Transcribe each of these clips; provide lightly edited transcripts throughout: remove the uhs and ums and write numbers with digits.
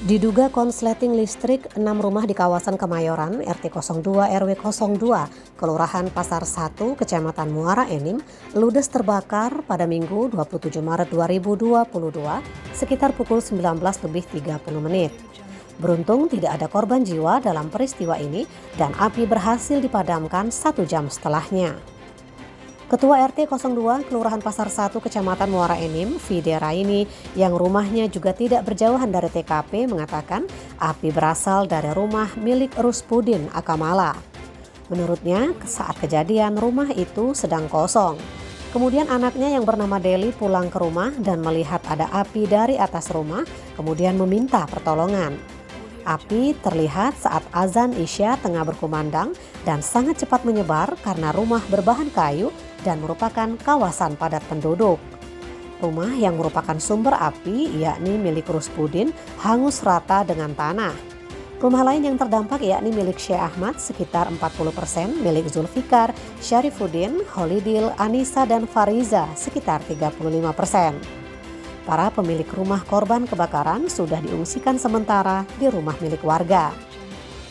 Diduga konsleting listrik 6 rumah di kawasan Kemayoran, RT 02 RW 02, Kelurahan Pasar 1, Kecamatan Muara Enim, ludes terbakar pada Minggu 27 Maret 2022 sekitar pukul 19.30. Beruntung tidak ada korban jiwa dalam peristiwa ini dan api berhasil dipadamkan 1 jam setelahnya. Ketua RT 02 Kelurahan Pasar 1 Kecamatan Muara Enim, Fide Raini, yang rumahnya juga tidak berjauhan dari TKP, mengatakan api berasal dari rumah milik Ruspudin Akamala. Menurutnya, saat kejadian rumah itu sedang kosong. Kemudian anaknya yang bernama Deli pulang ke rumah dan melihat ada api dari atas rumah, kemudian meminta pertolongan. Api terlihat saat azan Isya tengah berkumandang dan sangat cepat menyebar karena rumah berbahan kayu dan merupakan kawasan padat penduduk. Rumah yang merupakan sumber api, yakni milik Ruspudin, hangus rata dengan tanah. Rumah lain yang terdampak yakni milik Syekh Ahmad sekitar 40%, milik Zulfikar, Syarifuddin, Holidil, Anissa, dan Fariza sekitar 35%. Para pemilik rumah korban kebakaran sudah diungsikan sementara di rumah milik warga.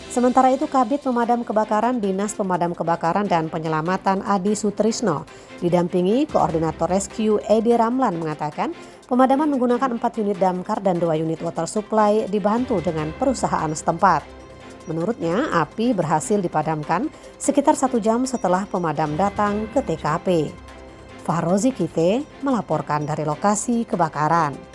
Sementara itu, Kabid Pemadam Kebakaran Dinas Pemadam Kebakaran dan Penyelamatan Adi Sutrisno didampingi Koordinator Rescue Edi Ramlan mengatakan pemadaman menggunakan 4 unit damkar dan 2 unit water supply dibantu dengan perusahaan setempat. Menurutnya, api berhasil dipadamkan sekitar 1 jam setelah pemadam datang ke TKP. Fahrozi Kite melaporkan dari lokasi kebakaran.